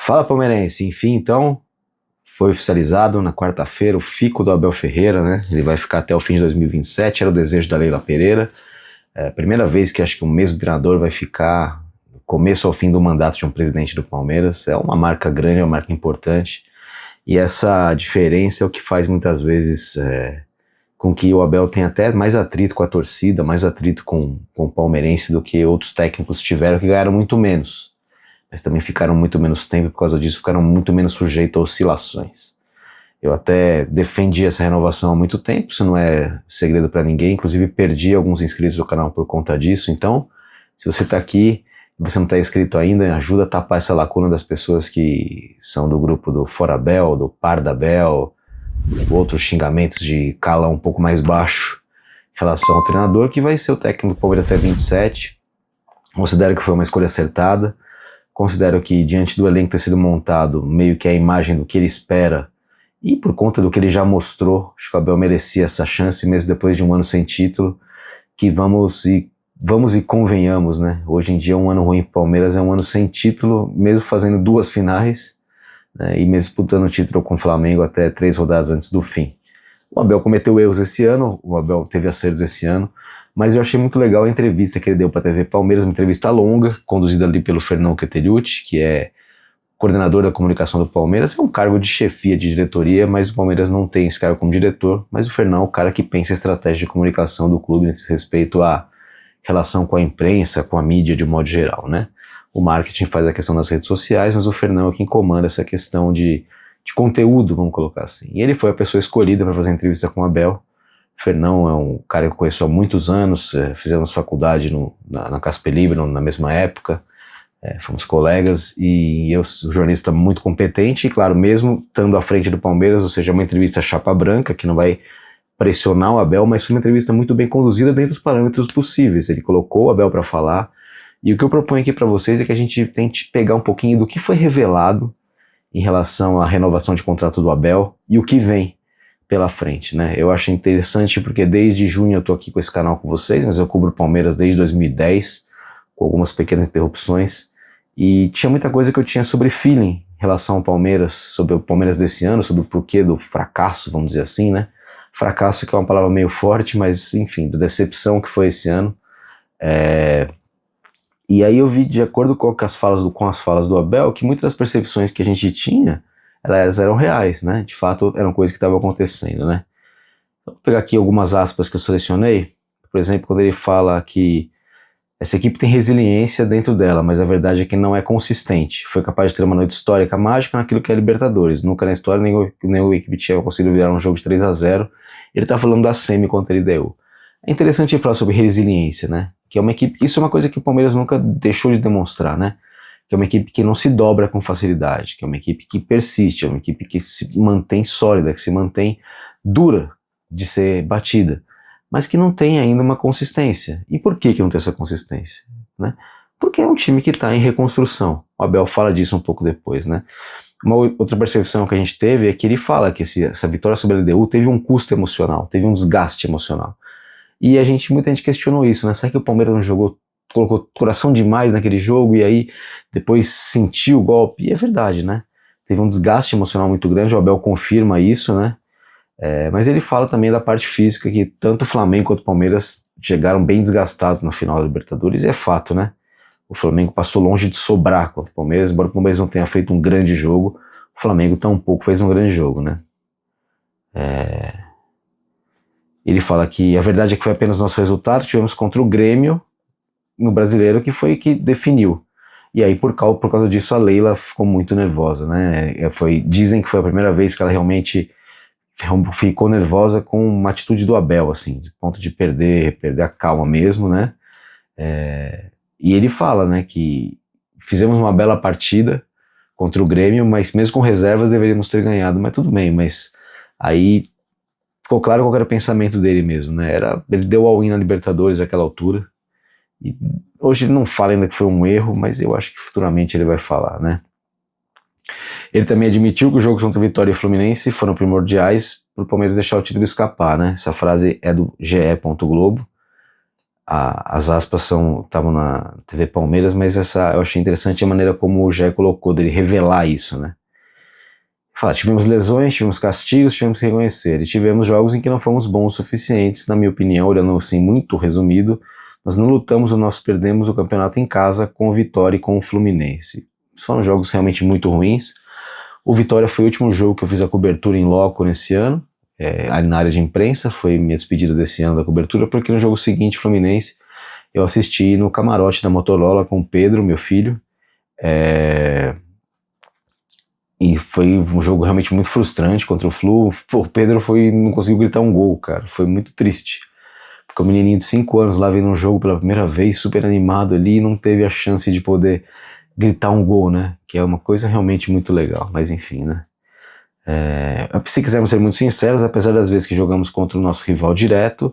Fala, palmeirense, enfim, então, foi oficializado na quarta-feira o fico do Abel Ferreira, né? Ele vai ficar até o fim de 2027, era o desejo da Leila Pereira. É a primeira vez que acho que o mesmo treinador vai ficar do começo ao fim do mandato de um presidente do Palmeiras. É uma marca grande, é uma marca importante. E essa diferença é o que faz muitas vezes com que o Abel tenha até mais atrito com a torcida, mais atrito com o palmeirense do que outros técnicos tiveram que ganharam muito menos. Mas também ficaram muito menos tempo e por causa disso ficaram muito menos sujeitos a oscilações. Eu até defendi essa renovação há muito tempo, isso não é segredo para ninguém, inclusive perdi alguns inscritos do canal por conta disso, então se você está aqui e você não está inscrito ainda, ajuda a tapar essa lacuna das pessoas que são do grupo do Fora Abel, do Par da Abel, outros xingamentos de calão um pouco mais baixo em relação ao treinador, que vai ser o técnico do Palmeiras até 27. Considero que foi uma escolha acertada. Considero que, diante do elenco ter sido montado, meio que a imagem do que ele espera, e por conta do que ele já mostrou, acho que o Abel merecia essa chance, mesmo depois de um ano sem título, que vamos e convenhamos, né? Hoje em dia um ano ruim para o Palmeiras é um ano sem título, mesmo fazendo 2 finais, né? E mesmo disputando o título com o Flamengo até 3 rodadas antes do fim. O Abel cometeu erros esse ano, o Abel teve acertos esse ano, mas eu achei muito legal a entrevista que ele deu para a TV Palmeiras, uma entrevista longa, conduzida ali pelo Fernão Queterucci, que é coordenador da comunicação do Palmeiras. É um cargo de chefia de diretoria, mas o Palmeiras não tem esse cargo como diretor, mas o Fernão é o cara que pensa a estratégia de comunicação do clube no que diz respeito à relação com a imprensa, com a mídia de um modo geral, né? O marketing faz a questão das redes sociais, mas o Fernão é quem comanda essa questão de conteúdo, vamos colocar assim. E ele foi a pessoa escolhida para fazer a entrevista com o Abel. O Fernão é um cara que eu conheço há muitos anos, fizemos faculdade na Casper Libero na mesma época, fomos colegas, e eu sou um jornalista muito competente, e claro, mesmo estando à frente do Palmeiras, ou seja, uma entrevista chapa branca, que não vai pressionar o Abel, mas foi uma entrevista muito bem conduzida dentro dos parâmetros possíveis. Ele colocou o Abel para falar, e o que eu proponho aqui para vocês é que a gente tente pegar um pouquinho do que foi revelado em relação à renovação de contrato do Abel e o que vem pela frente, né? Eu acho interessante porque desde junho eu tô aqui com esse canal com vocês, mas eu cubro o Palmeiras desde 2010, com algumas pequenas interrupções, e tinha muita coisa que eu tinha sobre feeling em relação ao Palmeiras, sobre o Palmeiras desse ano, sobre o porquê do fracasso, vamos dizer assim, né? Fracasso que é uma palavra meio forte, mas enfim, da decepção que foi esse ano. E aí eu vi, de acordo com as falas do Abel, que muitas das percepções que a gente tinha, elas eram reais, né? De fato, eram coisas que estavam acontecendo, né? Vou pegar aqui algumas aspas que eu selecionei. Por exemplo, quando ele fala que essa equipe tem resiliência dentro dela, mas a verdade é que não é consistente. Foi capaz de ter uma noite histórica mágica naquilo que é Libertadores. Nunca na história nenhuma equipe tinha conseguido virar um jogo de 3-0. Ele tá falando da semi contra a LDU. É interessante falar sobre resiliência, né? Que é uma equipe, isso é uma coisa que o Palmeiras nunca deixou de demonstrar, né? Que é uma equipe que não se dobra com facilidade, que é uma equipe que persiste, é uma equipe que se mantém sólida, que se mantém dura de ser batida, mas que não tem ainda uma consistência. E por que não tem essa consistência, né? Porque é um time que está em reconstrução. O Abel fala disso um pouco depois, né? Uma outra percepção que a gente teve é que ele fala que essa vitória sobre a LDU teve um custo emocional, teve um desgaste emocional. E muita gente questionou isso, né? Será que o Palmeiras não colocou coração demais naquele jogo e aí depois sentiu o golpe? E é verdade, né? Teve um desgaste emocional muito grande, o Abel confirma isso, né? Mas ele fala também da parte física, que tanto o Flamengo quanto o Palmeiras chegaram bem desgastados na final da Libertadores, e é fato, né? O Flamengo passou longe de sobrar contra o Palmeiras, embora o Palmeiras não tenha feito um grande jogo, o Flamengo tampouco fez um grande jogo, né? Ele fala que a verdade é que foi apenas nosso resultado, tivemos contra o Grêmio no Brasileiro, que foi que definiu. E aí por causa disso a Leila ficou muito nervosa, né? Dizem que foi a primeira vez que ela realmente ficou nervosa com uma atitude do Abel, assim, de ponto de perder a calma mesmo, né? E ele fala, né, que fizemos uma bela partida contra o Grêmio, mas mesmo com reservas deveríamos ter ganhado, mas tudo bem, mas aí ficou claro qual era o pensamento dele mesmo, né? Ele deu all-in na Libertadores àquela altura, e hoje ele não fala ainda que foi um erro, mas eu acho que futuramente ele vai falar, né? Ele também admitiu que os jogos contra o Vitória e Fluminense foram primordiais para o Palmeiras deixar o título escapar, né? Essa frase é do GE. Globo. as aspas estavam na TV Palmeiras, mas eu achei interessante a maneira como o Jair colocou, dele revelar isso, né? Fala, tivemos lesões, tivemos castigos, tivemos que reconhecer, e tivemos jogos em que não fomos bons o suficientes, na minha opinião, olhando assim muito resumido, nós não lutamos ou nós perdemos o campeonato em casa com o Vitória e com o Fluminense. Foram jogos realmente muito ruins. O Vitória foi o último jogo que eu fiz a cobertura em loco nesse ano, ali na área de imprensa, foi minha despedida desse ano da cobertura, porque no jogo seguinte, Fluminense, eu assisti no camarote da Motorola com o Pedro, meu filho, e foi um jogo realmente muito frustrante contra o Flu. Pô, o Pedro não conseguiu gritar um gol, cara, foi muito triste, porque o menininho de 5 anos lá vendo um jogo pela primeira vez, super animado ali, e não teve a chance de poder gritar um gol, né, que é uma coisa realmente muito legal, mas enfim, né. Se quisermos ser muito sinceros, apesar das vezes que jogamos contra o nosso rival direto,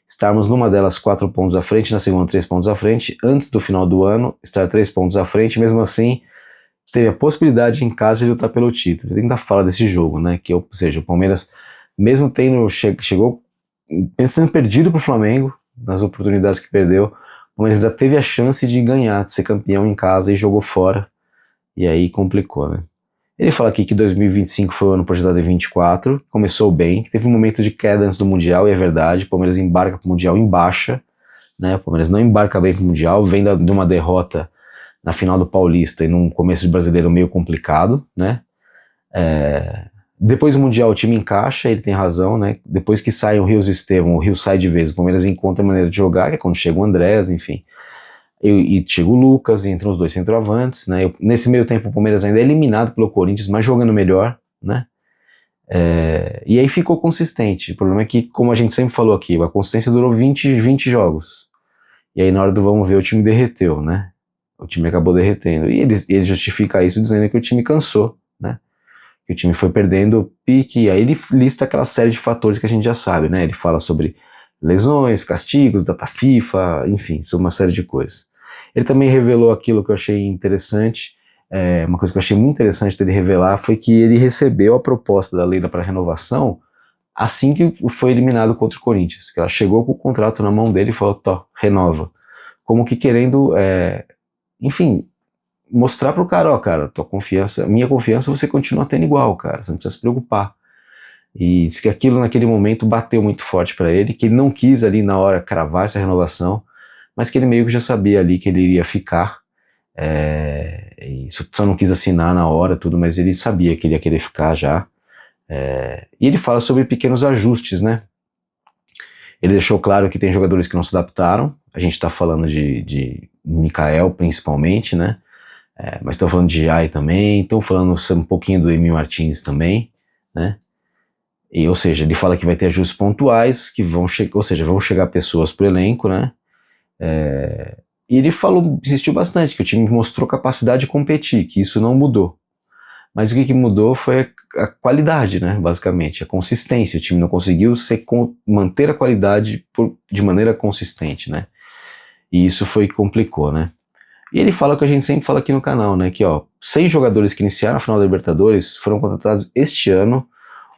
estarmos numa delas 4 pontos à frente, na segunda 3 pontos à frente, antes do final do ano, estar 3 pontos à frente, mesmo assim, teve a possibilidade em casa de lutar pelo título. Ele ainda fala desse jogo, né, ou seja, o Palmeiras, mesmo chegou pensando perdido pro Flamengo, nas oportunidades que perdeu, o Palmeiras ainda teve a chance de ganhar, de ser campeão em casa e jogou fora, e aí complicou, né. Ele fala aqui que 2025 foi o ano projetado em 24, começou bem, que teve um momento de queda antes do Mundial, e é verdade, o Palmeiras embarca pro Mundial em baixa, né, o Palmeiras não embarca bem pro Mundial, vem de uma derrota na final do Paulista e num começo de Brasileiro meio complicado, né, depois do Mundial o time encaixa, ele tem razão, né, depois que sai o Rios e Estevão, o Rio sai de vez, o Palmeiras encontra a maneira de jogar, que é quando chega o Andrés, enfim, e chega o Lucas, entre os dois centroavantes, né? Nesse meio tempo o Palmeiras ainda é eliminado pelo Corinthians, mas jogando melhor, né? E aí ficou consistente. O problema é que, como a gente sempre falou aqui, a consistência durou 20 jogos. E aí na hora do vamos ver o time derreteu, né? O time acabou derretendo. E ele justifica isso dizendo que o time cansou, né? Que o time foi perdendo pique, e aí ele lista aquela série de fatores que a gente já sabe, né? Ele fala sobre lesões, castigos, data FIFA, enfim, sobre uma série de coisas. Ele também revelou aquilo que eu achei interessante, uma coisa que eu achei muito interessante dele revelar foi que ele recebeu a proposta da Leila para renovação assim que foi eliminado contra o Corinthians, que ela chegou com o contrato na mão dele e falou, tó, renova. Como que querendo, enfim, mostrar pro cara, ó, cara, minha confiança você continua tendo igual, cara, você não precisa se preocupar. E disse que aquilo naquele momento bateu muito forte para ele, que ele não quis ali na hora cravar essa renovação, mas que ele meio que já sabia ali que ele iria ficar, e só não quis assinar na hora, tudo, mas ele sabia que ele ia querer ficar já. E ele fala sobre pequenos ajustes, né? Ele deixou claro que tem jogadores que não se adaptaram, a gente tá falando de Mikael principalmente, né? Mas estão falando de Jai também, estão falando um pouquinho do Emil Martins também, né? E, ou seja, ele fala que vai ter ajustes pontuais, que vão chegar pessoas pro elenco, né? E ele insistiu bastante, que o time mostrou capacidade de competir, que isso não mudou. Mas o que mudou foi a qualidade, né, basicamente, a consistência. O time não conseguiu manter a qualidade de maneira consistente, né? E isso foi que complicou, né? E ele fala o que a gente sempre fala aqui no canal, né? Que, 6 jogadores que iniciaram a final da Libertadores foram contratados este ano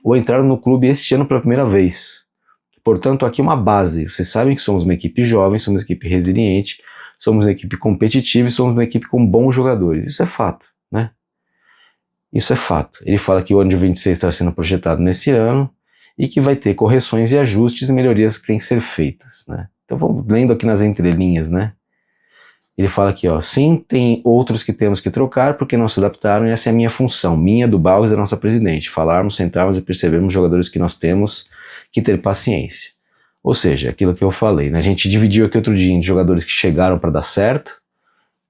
ou entraram no clube este ano pela primeira vez. Portanto, aqui uma base. Vocês sabem que somos uma equipe jovem, somos uma equipe resiliente, somos uma equipe competitiva e somos uma equipe com bons jogadores. Isso é fato, né? Isso é fato. Ele fala que o ano de 26 está sendo projetado nesse ano e que vai ter correções e ajustes e melhorias que têm que ser feitas, né? Então vamos lendo aqui nas entrelinhas, né? Ele fala aqui, sim, tem outros que temos que trocar porque não se adaptaram e essa é a minha função, minha, do Barros e da nossa presidente, falarmos, sentarmos e percebermos os jogadores que nós temos que ter paciência. Ou seja, aquilo que eu falei, né? A gente dividiu aqui outro dia em jogadores que chegaram para dar certo,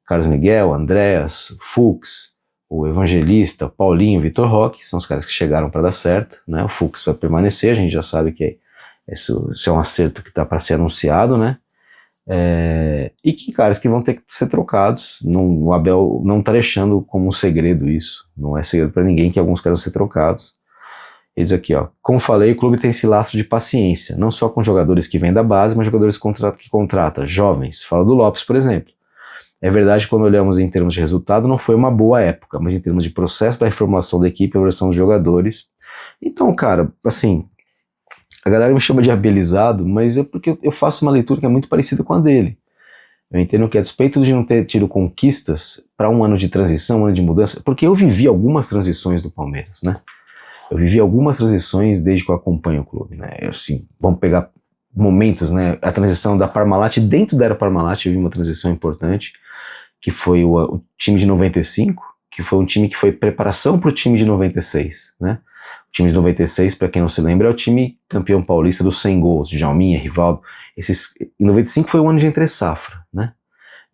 Carlos Miguel, Andréas, Fux, o Evangelista, Paulinho, Vitor Roque, são os caras que chegaram para dar certo, né? O Fux vai permanecer, a gente já sabe que esse é um acerto que está para ser anunciado, né? E que caras que vão ter que ser trocados, o Abel não está deixando como um segredo isso, não é segredo para ninguém que alguns caras vão ser trocados. Ele diz aqui, como falei, o clube tem esse laço de paciência, não só com jogadores que vêm da base, mas jogadores que contrata, jovens. Fala do Lopes, por exemplo. É verdade que quando olhamos em termos de resultado, não foi uma boa época, mas em termos de processo da reformulação da equipe, a evolução dos jogadores. Então, cara, assim, A galera me chama de abelizado, mas é porque eu faço uma leitura que é muito parecida com a dele. Eu entendo que a despeito de não ter tido conquistas para um ano de transição, um ano de mudança, porque eu vivi algumas transições do Palmeiras, né? Eu vivi algumas transições desde que eu acompanho o clube, né? Assim, vamos pegar momentos, né? A transição da Parmalat, dentro da era Parmalat eu vi uma transição importante, que foi o time de 95, que foi um time que foi preparação para o time de 96, né? O time de 96, para quem não se lembra, é o time campeão paulista dos 100 gols, de Djalminha, Rivaldo. Em 95 foi o ano de entre-safra, né?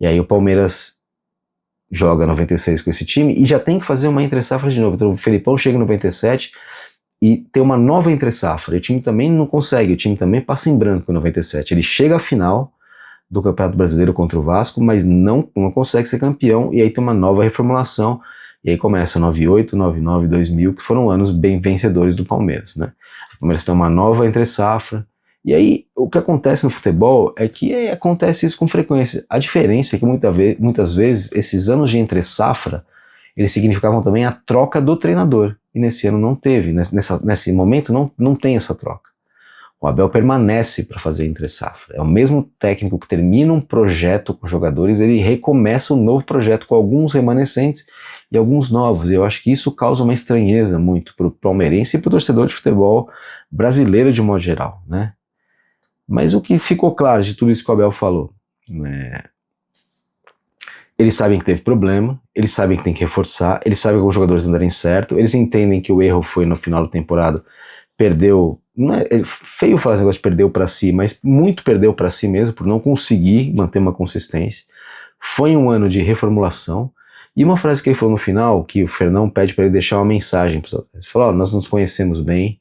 E aí o Palmeiras joga 96 com esse time e já tem que fazer uma entre-safra de novo. Então o Felipão chega em 97 e tem uma nova entre-safra. E o time também não consegue, o time também passa em branco em 97. Ele chega à final do Campeonato Brasileiro contra o Vasco, mas não consegue ser campeão, e aí tem uma nova reformulação, e aí começa 98, 99, 2000, que foram anos bem vencedores do Palmeiras, né? O Palmeiras tem uma nova entre-safra, e aí o que acontece no futebol é que acontece isso com frequência. A diferença é que muitas vezes esses anos de entre-safra, eles significavam também a troca do treinador, e nesse ano não teve, nesse momento não tem essa troca. O Abel permanece para fazer entre-safra. É o mesmo técnico que termina um projeto com jogadores, ele recomeça um novo projeto com alguns remanescentes e alguns novos. E eu acho que isso causa uma estranheza muito para o palmeirense e para o torcedor de futebol brasileiro de modo geral, né? Mas o que ficou claro de tudo isso que o Abel falou, né? Eles sabem que teve problema, eles sabem que tem que reforçar, eles sabem que os jogadores não derem certo, eles entendem que o erro foi no final da temporada, perdeu, não é feio falar esse negócio de perdeu para si, mas muito perdeu para si mesmo, por não conseguir manter uma consistência. Foi um ano de reformulação, e uma frase que ele falou no final, que o Fernão pede para ele deixar uma mensagem para os atletas. Ele falou, nós nos conhecemos bem,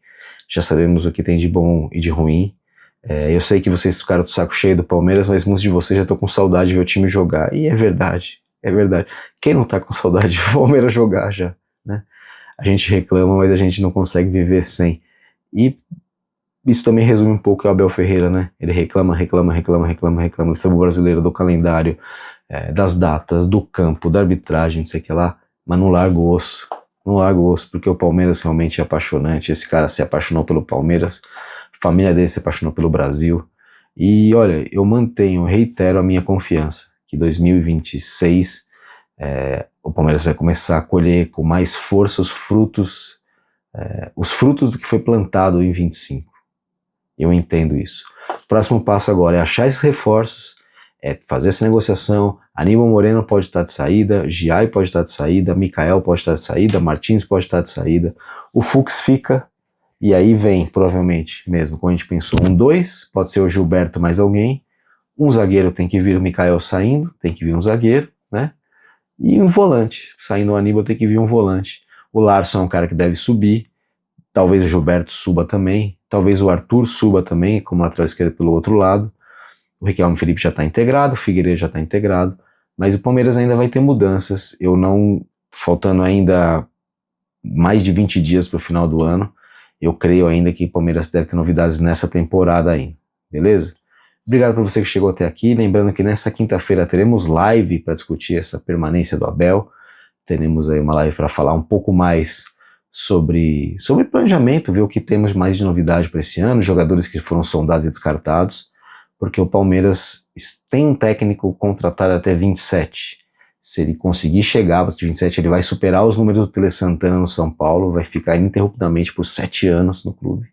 já sabemos o que tem de bom e de ruim, eu sei que vocês ficaram do saco cheio do Palmeiras, mas muitos de vocês já estão com saudade de ver o time jogar, e é verdade. Quem não tá com saudade de ver o Palmeiras jogar já, né? A gente reclama, mas a gente não consegue viver sem. E isso também resume um pouco o Abel Ferreira, né? Ele reclama do futebol brasileiro, do calendário, das datas, do campo, da arbitragem, não sei o que lá, mas não larga o osso. Não larga o osso, porque o Palmeiras realmente é apaixonante. Esse cara se apaixonou pelo Palmeiras, a família dele se apaixonou pelo Brasil. E olha, eu reitero a minha confiança que 2026 o Palmeiras vai começar a colher com mais força os frutos do que foi plantado em 25. Eu entendo isso. O próximo passo agora é achar esses reforços, fazer essa negociação. Aníbal Moreno pode estar de saída, Giai pode estar de saída, Mikael pode estar de saída, Martins pode estar de saída, o Fux fica, e aí vem, provavelmente, mesmo, como a gente pensou, 2, pode ser o Gilberto mais alguém, um zagueiro tem que vir, o Mikael saindo, tem que vir um zagueiro, né? E um volante, saindo o Aníbal tem que vir um volante. O Larson é um cara que deve subir, talvez o Gilberto suba também, talvez o Arthur suba também, como lateral esquerdo pelo outro lado. O Riquelme Felipe já está integrado, o Figueiredo já está integrado, mas o Palmeiras ainda vai ter mudanças. Faltando ainda mais de 20 dias para o final do ano, eu creio ainda que o Palmeiras deve ter novidades nessa temporada ainda, beleza? Obrigado por você que chegou até aqui, lembrando que nessa quinta-feira teremos live para discutir essa permanência do Abel, teremos aí uma live para falar um pouco mais sobre planejamento, ver o que temos mais de novidade para esse ano, jogadores que foram sondados e descartados, porque o Palmeiras tem um técnico contratado até 27. Se ele conseguir chegar para 27, ele vai superar os números do Tele Santana no São Paulo, vai ficar ininterruptamente por 7 anos no clube.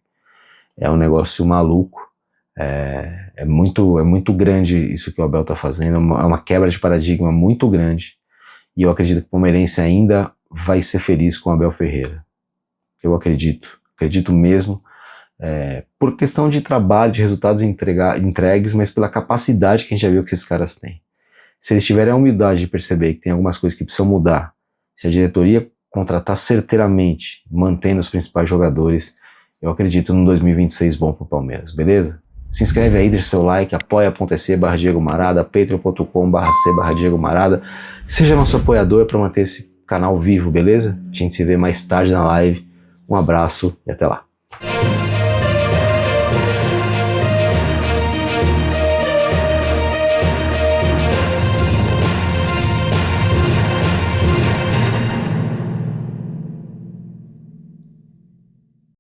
É um negócio maluco, é muito grande isso que o Abel está fazendo, é uma quebra de paradigma muito grande, e eu acredito que o palmeirense ainda vai ser feliz com o Abel Ferreira. Eu acredito mesmo, por questão de trabalho, de resultados entregues, mas pela capacidade que a gente já viu que esses caras têm. Se eles tiverem a humildade de perceber que tem algumas coisas que precisam mudar, se a diretoria contratar certeiramente, mantendo os principais jogadores, eu acredito num 2026 bom pro Palmeiras, beleza? Se inscreve aí, deixa seu like, apoia.se/Diego Marada, patreon.com/C/Diego Marada. Seja nosso apoiador para manter esse canal vivo, beleza? A gente se vê mais tarde na live. Um abraço e até lá.